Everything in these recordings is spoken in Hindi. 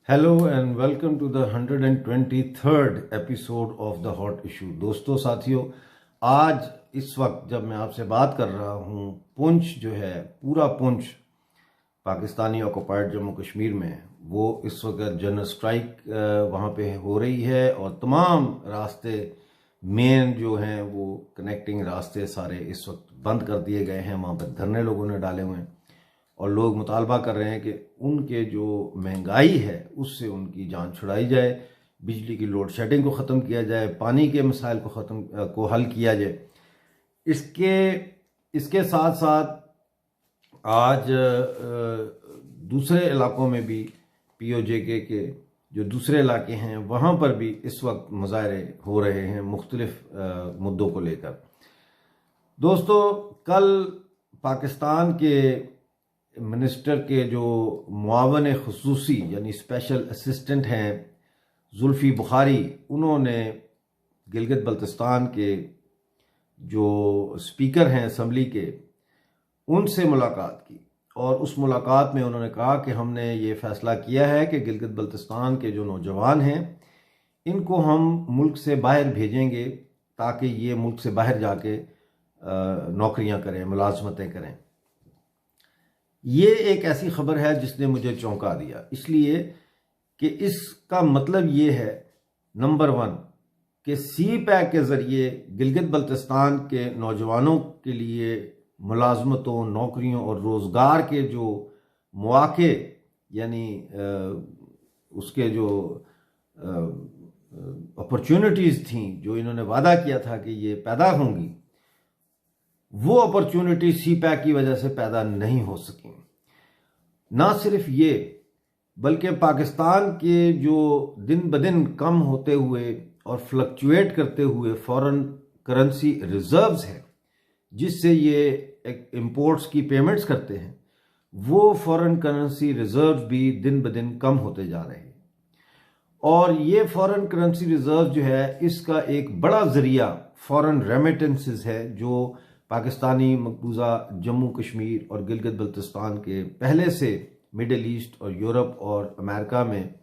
Hello and welcome to the 123rd episode of the hot issue. दोस्तों साथियों, आज इस वक्त जब मैं आपसे बात कर रहा हूँ, पुंछ जो है, पूरा पुंछ पाकिस्तानी ऑक्युपाइड जम्मू कश्मीर में, वो इस वक्त जनरल स्ट्राइक वहाँ पे हो रही है और तमाम रास्ते मेन जो हैं वो कनेक्टिंग रास्ते सारे इस वक्त बंद कर दिए गए हैं। वहाँ पर धरने लोगों ने डाले हुए हैं और लोग मुतालबा कर रहे हैं कि उनके जो महंगाई है उससे उनकी जान छुड़ाई जाए, बिजली की लोड शेडिंग को ख़त्म किया जाए, पानी के मसाइल को हल किया जाए। इसके इसके साथ साथ आज दूसरे इलाकों में भी पीओजेके के जो दूसरे इलाके हैं वहाँ पर भी इस वक्त मुजाहरे हो रहे हैं मुख्तलिफ मुद्दों को लेकर। दोस्तों, कल पाकिस्तान के मिनिस्टर के जो मुआवन खुसूसी यानी स्पेशल असिस्टेंट हैं जुल्फ़ी बुखारी, उन्होंने गिलगित बल्तिस्तान के जो स्पीकर हैं असम्बली के, उनसे मुलाकात की और उस मुलाकात में उन्होंने कहा कि हमने ये फ़ैसला किया है कि गिलगित बल्तिस्तान के जो नौजवान हैं इनको हम मुल्क से बाहर भेजेंगे ताकि ये मुल्क से बाहर जाके नौकरियां करें, मुलाजमतें करें। ये एक ऐसी खबर है जिसने मुझे चौंका दिया, इसलिए कि इसका मतलब ये है, नंबर वन, कि सी पैक के ज़रिए गिलगित बल्तिस्तान के नौजवानों के लिए मुलाजमतों, नौकरियों और रोज़गार के जो मौके यानी उसके जो अपॉर्चुनिटीज़ थी जो इन्होंने वादा किया था कि ये पैदा होंगी, वो अपॉर्चुनिटी सी पैक की वजह से पैदा नहीं हो सकी। ना सिर्फ ये, बल्कि पाकिस्तान के जो दिन ब दिन कम होते हुए और फ्लक्चुएट करते हुए फॉरेन करेंसी रिजर्व्स हैं जिससे ये इंपोर्ट्स की पेमेंट्स करते हैं, वो फॉरेन करेंसी रिजर्व भी दिन ब दिन कम होते जा रहे हैं। और ये फॉरेन करेंसी रिजर्व जो है, इसका एक बड़ा ज़रिया फॉरेन रेमिटेंसेस है जो पाकिस्तानी मकबूजा जम्मू कश्मीर और गिलगित बल्तिस्तान के पहले से मिडिल ईस्ट और यूरोप और अमेरिका में,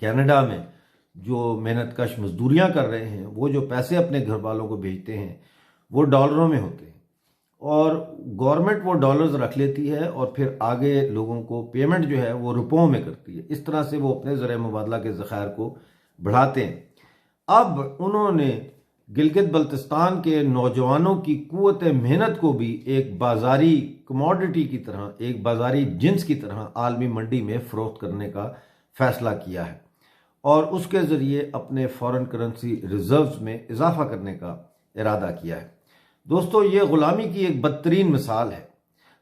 कनाडा में जो मेहनतकश मजदूरियां कर रहे हैं, वो जो पैसे अपने घर वालों को भेजते हैं वो डॉलरों में होते हैं और गवर्नमेंट वो डॉलर्स रख लेती है और फिर आगे लोगों को पेमेंट जो है वो रुपयों में करती है। इस तरह से वो अपने ज़र मुबादला के ज़खायर को बढ़ाते हैं। अब उन्होंने गिलगित बल्तिस्तान के नौजवानों की कुव्वत मेहनत को भी एक बाजारी कमोडिटी की तरह, एक बाजारी जिन्स की तरह आलमी मंडी में फ़रोख्त करने का फ़ैसला किया है और उसके ज़रिए अपने फॉरेन करेंसी रिजर्व्स में इजाफा करने का इरादा किया है। दोस्तों, ये ग़ुलामी की एक बदतरीन मिसाल है।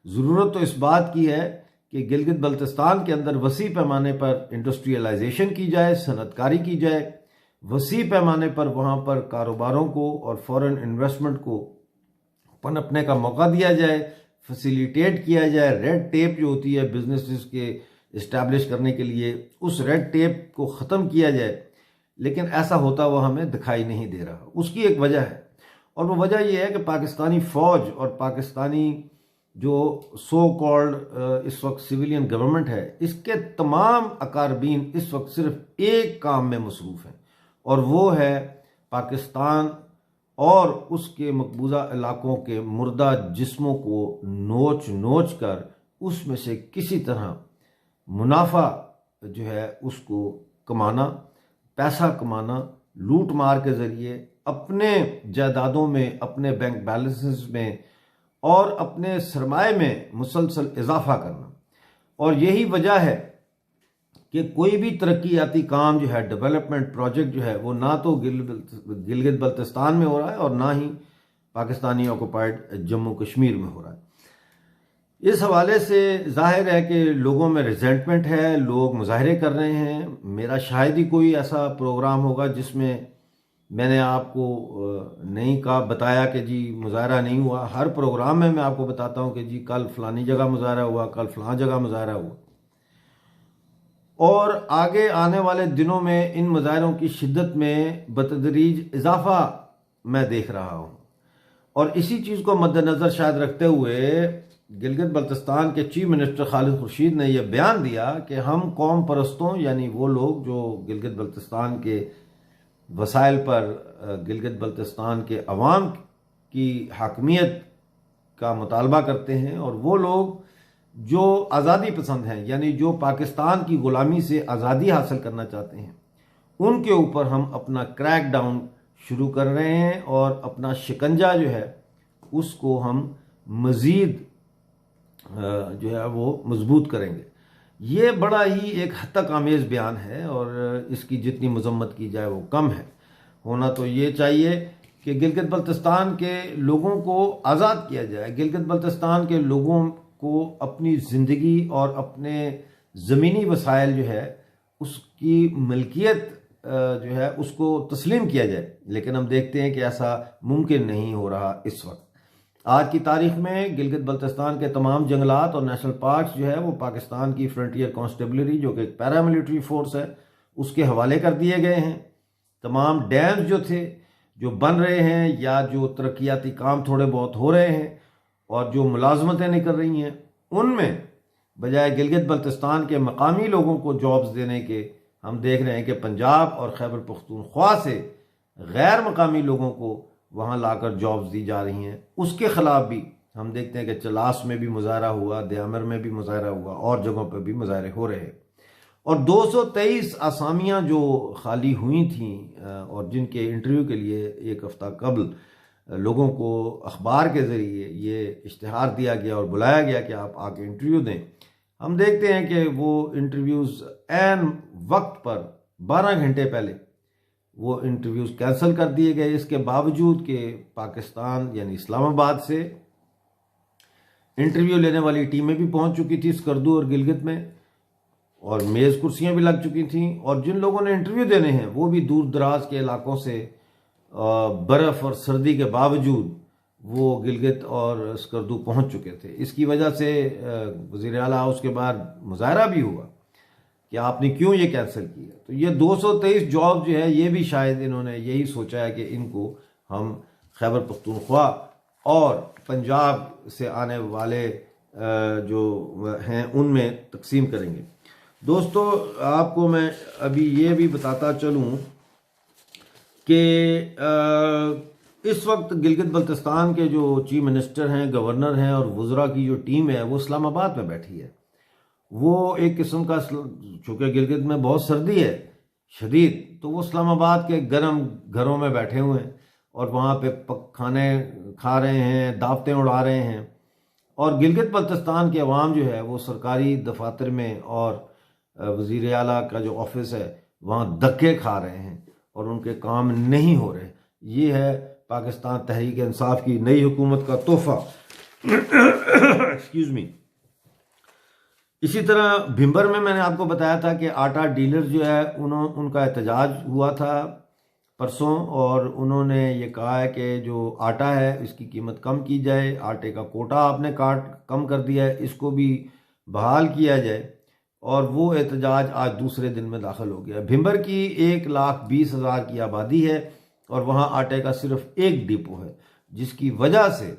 ज़रूरत तो इस बात की है कि गिलगित बल्तिस्तान के अंदर वसी पैमाने पर इंडस्ट्रियलाइजेशन की जाए, सनतकारी की जाए, वसी पैमाने पर वहाँ पर कारोबारों को और फॉरेन इन्वेस्टमेंट को पनपने का मौका दिया जाए, फैसिलिटेट किया जाए। रेड टेप जो होती है बिजनेसेस के इस्टेब्लिश करने के लिए, उस रेड टेप को ख़त्म किया जाए, लेकिन ऐसा होता हुआ हमें दिखाई नहीं दे रहा। उसकी एक वजह है और वो वजह यह है कि पाकिस्तानी फ़ौज और पाकिस्तानी जो सो कॉल्ड इस वक्त सिविलियन गवर्नमेंट है, इसके तमाम अकारबीन इस वक्त सिर्फ एक काम में मसरूफ़ हैं और वो है पाकिस्तान और उसके मकबूजा इलाकों के मुर्दा जिस्मों को नोच नोच कर उसमें से किसी तरह मुनाफा जो है उसको कमाना, पैसा कमाना, लूट मार के ज़रिए अपने जायदादों में, अपने बैंक बैलेंसेस में और अपने सरमाए में मुसलसल इजाफा करना। और यही वजह है कि कोई भी तरक्याती काम जो है, डेवलपमेंट प्रोजेक्ट जो है, वो ना तो गिलगित बल्तिस्तान में हो रहा है और ना ही पाकिस्तानी ऑक्युपाइड जम्मू कश्मीर में हो रहा है। इस हवाले से जाहिर है कि लोगों में रिजेंटमेंट है, लोग मुजाहरे कर रहे हैं। मेरा शायद ही कोई ऐसा प्रोग्राम होगा जिसमें मैंने आपको नहीं कहा, बताया कि जी मुजाहरा नहीं हुआ। हर प्रोग्राम में मैं आपको बताता हूँ कि जी कल फलानी जगह मुजाहरा हुआ, कल फलां जगह मुजाहरा हुआ। और आगे आने वाले दिनों में इन मुजाहरों की शिद्दत में बतदरीज इजाफा मैं देख रहा हूँ और इसी चीज़ को मद्देनज़र शायद रखते हुए गिलगित बल्तिस्तान के चीफ मिनिस्टर खालिद खुर्शीद ने यह बयान दिया कि हम कौम परस्तों यानी वो लोग जो गिलगित बल्तिस्तान के वसाइल पर गिलगित बल्तिस्तान के अवाम की हाकमियत का मुतालबा करते हैं और वो लोग जो आज़ादी पसंद हैं यानी जो पाकिस्तान की ग़ुलामी से आज़ादी हासिल करना चाहते हैं, उनके ऊपर हम अपना क्रैक डाउन शुरू कर रहे हैं और अपना शिकंजा जो है उसको हम मज़ीद जो है वो मजबूत करेंगे। ये बड़ा ही एक हद तक आमेज़ बयान है और इसकी जितनी मजम्मत की जाए वो कम है। होना तो ये चाहिए कि गिलगित बल्तिस्तान के लोगों को आज़ाद किया जाए, गिलगित बल्तिस्तान के लोगों को अपनी ज़िंदगी और अपने ज़मीनी वसाइल जो है उसकी मलकियत जो है उसको तस्लीम किया जाए। लेकिन हम देखते हैं कि ऐसा मुमकिन नहीं हो रहा इस वक्त। आज की तारीख में गिलगित बल्तिस्तान के तमाम जंगलात और नेशनल पार्क्स जो है वो पाकिस्तान की फ्रंटियर कॉन्स्टेबलरी जो कि एक पैरामिलिट्री फोर्स है उसके हवाले कर दिए गए हैं। तमाम डैम्स जो थे जो बन रहे हैं या जो तरक्याती काम थोड़े बहुत हो रहे हैं और जो मुलाजमतें निकल रही हैं उनमें बजाय गिलगित बल्तिस्तान के मकामी लोगों को जॉब्स देने के हम देख रहे हैं कि पंजाब और खैबर पख्तूनख्वा से गैर मकामी लोगों को वहाँ लाकर जॉब्स दी जा रही हैं। उसके ख़िलाफ़ भी हम देखते हैं कि चलास में भी मुजाहरा हुआ, दयामर में भी मुजाहरा हुआ और जगहों पर भी मुजाहरे हो रहे हैं। और 223 आसामियाँ जो खाली हुई थीं और जिनके इंटरव्यू के लिए एक हफ़्ता कबल लोगों को अखबार के ज़रिए ये इश्तिहार दिया गया और बुलाया गया कि आप आके इंटरव्यू दें, हम देखते हैं कि वो इंटरव्यूज़ ऐन वक्त पर 12 घंटे पहले वो इंटरव्यूज़ कैंसिल कर दिए गए। इसके बावजूद कि पाकिस्तान यानी इस्लामाबाद से इंटरव्यू लेने वाली टीमें भी पहुंच चुकी थी स्कर्दू और गिलगित में और मेज़ कुर्सियां भी लग चुकी थीं और जिन लोगों ने इंटरव्यू देने हैं वो भी दूर दराज के इलाकों से बर्फ़ और सर्दी के बावजूद वो गिलगित और स्कर्दू पहुंच चुके थे। इसकी वजह से वज़ीर आला हाउस के बाद मुज़ाहरा भी हुआ कि आपने क्यों ये कैंसिल किया। तो ये 223 जॉब जो है ये भी शायद इन्होंने यही सोचा है कि इनको हम खैबर पख्तूनख्वा और पंजाब से आने वाले जो हैं उनमें तकसीम करेंगे। दोस्तों आपको मैं अभी ये भी बताता चलूँ कि इस वक्त गिलगित बल्तिस्तान के जो चीफ मिनिस्टर हैं, गवर्नर हैं और वज़रा की जो टीम है वो इस्लामाबाद में बैठी है। वो एक किस्म का, चूँकि गिलगित में बहुत सर्दी है शदीद, तो वो इस्लामाबाद के गर्म घरों में बैठे हुए हैं और वहाँ पे खाने खा रहे हैं, दावतें उड़ा रहे हैं। और गिलगित बल्तिस्तान के अवाम जो है वो सरकारी दफातर में और वज़ीर आला का जो ऑफिस है वहाँ धक्के खा रहे हैं और उनके काम नहीं हो रहे। ये है पाकिस्तान तहरीक इंसाफ की नई हुकूमत का तोहफा। Excuse me. इसी तरह भिंबर में मैंने आपको बताया था कि आटा डीलर जो है उनका एहतजाज हुआ था परसों और उन्होंने ये कहा है कि जो आटा है इसकी कीमत कम की जाए, आटे का कोटा आपने कम कर दिया है, इसको भी बहाल किया जाए। और वो एहतजाज आज दूसरे दिन में दाखिल हो गया। भिंबर की 1,20,000 की आबादी है और वहाँ आटे का सिर्फ एक डिपो है, जिसकी वजह से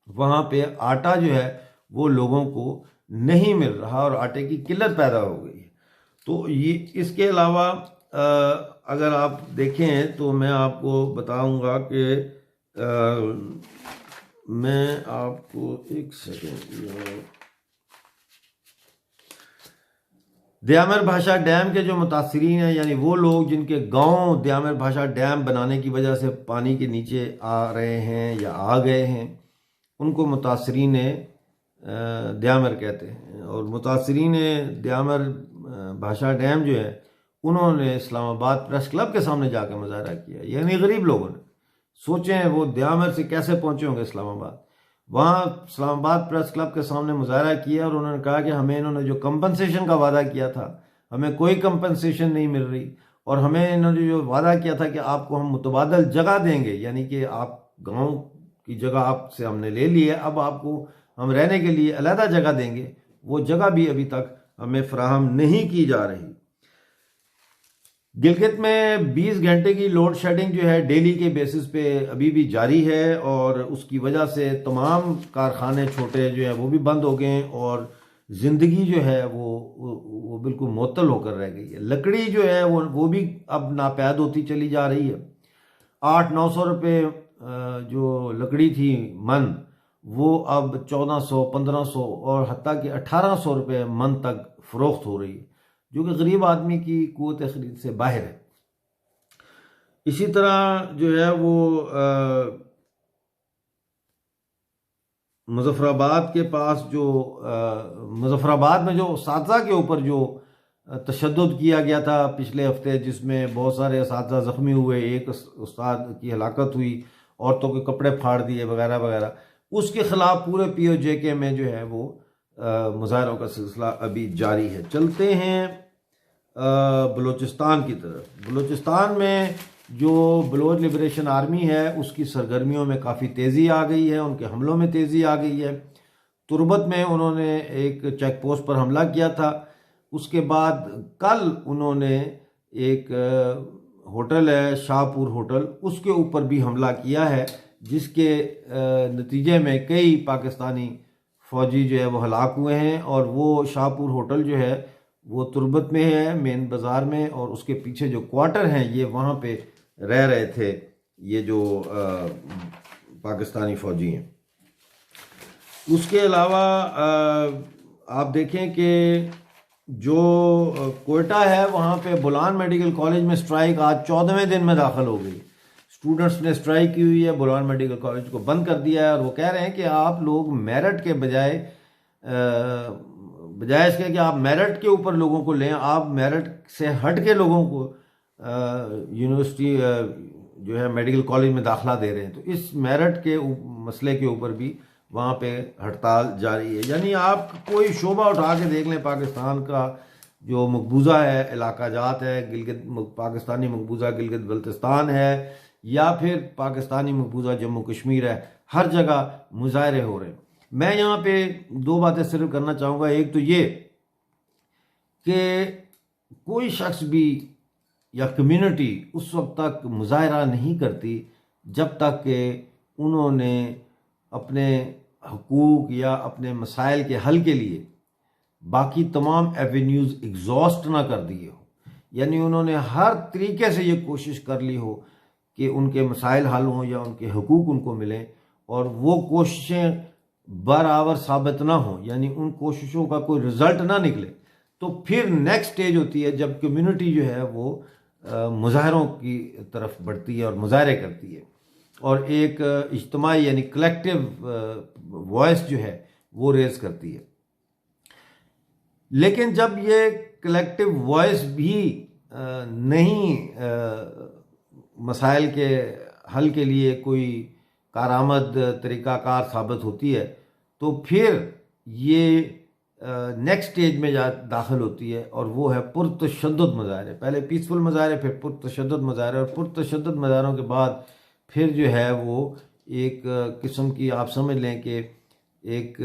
वहाँ पे आटा जो है वो लोगों को नहीं मिल रहा और आटे की किल्लत पैदा हो गई है। तो ये इसके अलावा अगर आप देखें तो मैं आपको बताऊंगा कि मैं आपको एक सेकेंड, दयामर भाषा डैम के जो मुतासरीन हैं यानी वो लोग जिनके गांव दयामर भाषा डैम बनाने की वजह से पानी के नीचे आ रहे हैं या आ गए हैं, उनको मुतासरीन दयामर कहते हैं। और मुतासरीन दयामर भाषा डैम जो है उन्होंने इस्लामाबाद प्रेस क्लब के सामने जाकर मुजाहरा किया। यानी गरीब लोगों ने, सोचें वो दयामर से कैसे पहुंचे होंगे इस्लामाबाद, वहाँ इस्लामाबाद प्रेस क्लब के सामने मुजाहरा किया और उन्होंने कहा कि हमें इन्होंने जो कंपनसेशन का वादा किया था हमें कोई कंपनसेशन नहीं मिल रही और हमें इन्होंने जो वादा किया था कि आपको हम मुतबादल जगह देंगे, यानी कि आप गांव की जगह आपसे हमने ले ली है, अब आपको हम रहने के लिए अलहदा जगह देंगे, वो जगह भी अभी तक हमें फराहम नहीं की जा रही। गिलगित में 20 घंटे की लोड शेडिंग जो है डेली के बेसिस पे अभी भी जारी है और उसकी वजह से तमाम कारखाने छोटे जो है वो भी बंद हो गए हैं और ज़िंदगी जो है वो बिल्कुल मुअत्तल होकर रह गई है। लकड़ी जो है वो भी अब नापैद होती चली जा रही है। 800-900 रुपये जो लकड़ी थी मन, वो अब 1400, 1500 और हत्ता कि 1800 रुपये मन तक फ़रोख्त हो रही है, जो कि गरीब आदमी की क़ुव्वत ख़रीद से बाहर है। इसी तरह जो है वो मुज़फ़्फ़राबाद के पास जो मुज़फ़्फ़राबाद में जो असातिज़ा के ऊपर जो तशद्दुद किया गया था पिछले हफ्ते, जिसमें बहुत सारे असातिज़ा ज़ख्मी हुए, एक उस्ताद की हलाकत हुई, औरतों के कपड़े फाड़ दिए वगैरह वगैरह, उसके ख़िलाफ़ पूरे POJK में जो है वो मुज़ाहरों का सिलसिला अभी जारी है। चलते हैं बलूचिस्तान की तरफ। बलूचिस्तान में जो बलोच लिबरेशन आर्मी है उसकी सरगर्मियों में काफ़ी तेज़ी आ गई है, उनके हमलों में तेज़ी आ गई है। तुर्बत में उन्होंने एक चेक पोस्ट पर हमला किया था। उसके बाद कल उन्होंने एक होटल है शाहपुर होटल, उसके ऊपर भी हमला किया है, जिसके नतीजे में कई पाकिस्तानी फ़ौजी जो है वो हलाक हुए हैं। और वो शाहपुर होटल जो है वो तुर्बत में है, मेन बाज़ार में, और उसके पीछे जो क्वार्टर हैं ये वहाँ पे रह रहे थे ये जो पाकिस्तानी फ़ौजी हैं। उसके अलावा आप देखें कि जो कोयटा है वहाँ पे बुलान मेडिकल कॉलेज में स्ट्राइक आज 14वें दिन में दाखिल हो गई। स्टूडेंट्स ने स्ट्राइक की हुई है, बुलान मेडिकल कॉलेज को बंद कर दिया है और वो कह रहे हैं कि आप लोग मेरिट के बजाय इसके कि आप मेरिट के ऊपर लोगों को लें, आप मेरिट से हट के लोगों को यूनिवर्सिटी जो है मेडिकल कॉलेज में दाखिला दे रहे हैं। तो इस मेरिट के मसले के ऊपर भी वहाँ पे हड़ताल जारी है। यानी आप कोई शोबा उठा के देख लें, पाकिस्तान का जो मकबूजा है इलाका जात है, गिलगित पाकिस्तानी मकबूजा गिलगित बल्तिस्तान है या फिर पाकिस्तानी मकबूजा जम्मू कश्मीर है, हर जगह मुजाहरे हो रहे हैं। मैं यहाँ पे दो बातें सिर्फ करना चाहूँगा। एक तो ये कि कोई शख्स भी या कम्युनिटी उस वक्त तक मुजाहरा नहीं करती जब तक कि उन्होंने अपने हकूक़ या अपने मसाइल के हल के लिए बाकी तमाम एवेन्यूज़ एग्जॉस्ट ना कर दिए हो। यानी उन्होंने हर तरीके से ये कोशिश कर ली हो कि उनके मसाइल हल हों या उनके हकूक़ उनको मिलें, और वो कोशिशें बराबर साबित ना हो, यानी उन कोशिशों का कोई रिज़ल्ट ना निकले, तो फिर नेक्स्ट स्टेज होती है जब कम्युनिटी जो है वो मुजाहरों की तरफ बढ़ती है और मुजाहरे करती है और एक इज्तिमाई यानी कलेक्टिव वॉइस जो है वो रेज करती है। लेकिन जब ये कलेक्टिव वॉइस भी नहीं मसाइल के हल के लिए कोई कारआमद तरीक़ाकार साबित होती है, तो फिर ये नेक्स्ट स्टेज में दाखिल होती है और वो है पुरतशद्दुद मुजाहरे। पहले पीसफुल मुजाहरे, फिर पुरतशद्दुद मुजाहरे, और पुरतशद्दुद मुजाहरों के बाद फिर जो है वो एक किस्म की आप समझ लें कि एक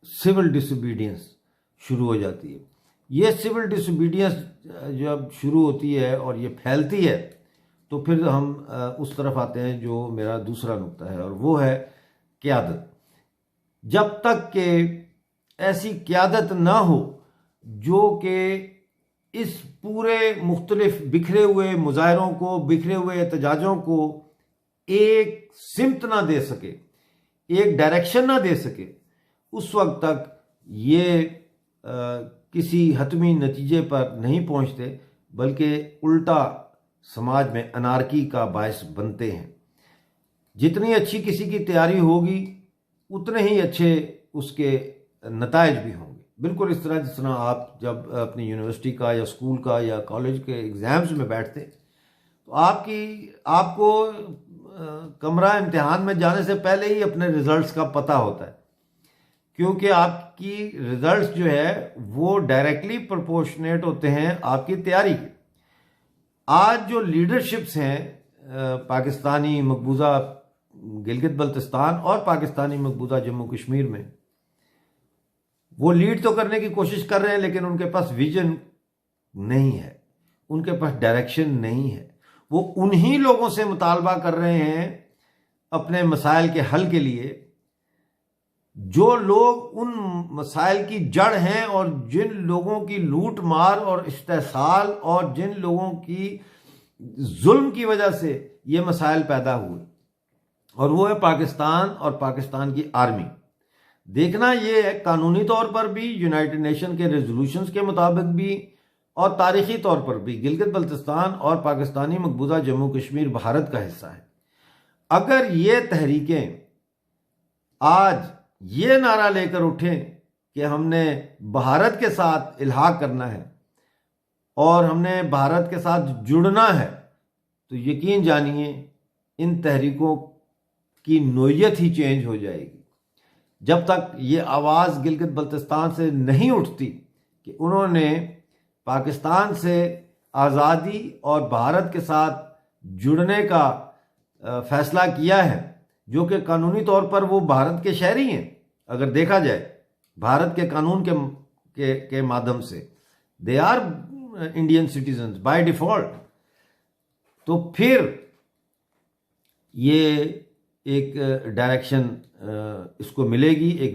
सिविल डिसोबीडियंस शुरू हो जाती है। ये सिविल डिसोबीडियंस जब शुरू होती है और ये फैलती है तो फिर हम उस तरफ आते हैं जो मेरा दूसरा नुक्ता है, और वो है क़यादत। जब तक कि ऐसी क़यादत ना हो जो कि इस पूरे मुख्तलिफ बिखरे हुए मुजाहरों को, बिखरे हुए एहतजाजों को एक सिमत ना दे सके, एक डायरेक्शन ना दे सके, उस वक्त तक ये किसी हतमी नतीजे पर नहीं पहुंचते, बल्कि उल्टा समाज में अनारकी का बायस बनते हैं। जितनी अच्छी किसी की तैयारी होगी उतने ही अच्छे उसके नताइज भी होंगे। बिल्कुल इस तरह जिस तरह आप जब अपनी यूनिवर्सिटी का या स्कूल का या कॉलेज के एग्ज़ाम्स में बैठते तो आपको कमरा इम्तिहान में जाने से पहले ही अपने रिज़ल्ट्स का पता होता है, क्योंकि आपकी रिज़ल्ट्स जो है वो डायरेक्टली प्रोपोर्शनेट होते हैं आपकी तैयारी के। आज जो लीडरशिप्स हैं पाकिस्तानी मकबूजा गिलगित बल्तिस्तान और पाकिस्तानी मकबूजा जम्मू कश्मीर में, वो लीड तो करने की कोशिश कर रहे हैं, लेकिन उनके पास विजन नहीं है, उनके पास डायरेक्शन नहीं है। वो उन्हीं लोगों से मुतालबा कर रहे हैं अपने मसाइल के हल के लिए जो लोग उन मसाइल की जड़ हैं और जिन लोगों की लूट मार और इस्तेसाल और जिन लोगों की जुल्म की वजह से ये मसाइल पैदा हुए, और वो है पाकिस्तान और पाकिस्तान की आर्मी। देखना ये है कानूनी तौर पर भी, यूनाइटेड नेशन के रेजोल्यूशंस के मुताबिक भी, और तारीखी तौर पर भी गिलगित बल्तिस्तान और पाकिस्तानी मकबूजा जम्मू कश्मीर भारत का हिस्सा है। अगर ये तहरीकें आज ये नारा लेकर उठें कि हमने भारत के साथ इल्हाक करना है और हमने भारत के साथ जुड़ना है, तो यकीन जानिए इन तहरीकों की नोयत ही चेंज हो जाएगी। जब तक ये आवाज़ गिलगित बल्तिस्तान से नहीं उठती कि उन्होंने पाकिस्तान से आज़ादी और भारत के साथ जुड़ने का फैसला किया है, जो कि कानूनी तौर पर वो भारत के शहरी हैं, अगर देखा जाए भारत के कानून के माध्यम से they are Indian citizens by default, तो फिर ये एक डायरेक्शन इसको मिलेगी, एक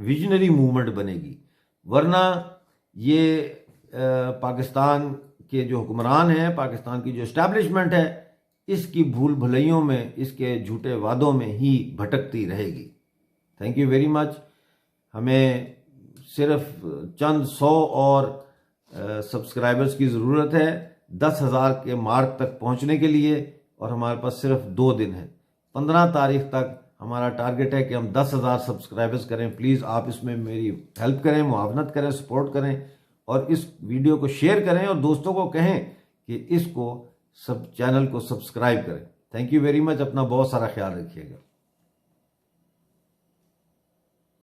विजनरी मूवमेंट बनेगी। वरना ये पाकिस्तान के जो हुक्मरान हैं, पाकिस्तान की जो एस्टैब्लिशमेंट है, इसकी भूल भुलैयों में, इसके झूठे वादों में ही भटकती रहेगी। Thank you very much. हमें सिर्फ चंद 100 और सब्सक्राइबर्स की ज़रूरत है 10,000 के मार्क तक पहुंचने के लिए, और हमारे पास सिर्फ 2 दिन है। 15 तारीख तक हमारा टारगेट है कि हम 10,000 सब्सक्राइबर्स करें। प्लीज़ आप इसमें मेरी हेल्प करें, मुआवनत करें, सपोर्ट करें, और इस वीडियो को शेयर करें और दोस्तों को कहें कि इसको सब चैनल को सब्सक्राइब करें। Thank you very much. अपना बहुत सारा ख्याल रखिएगा।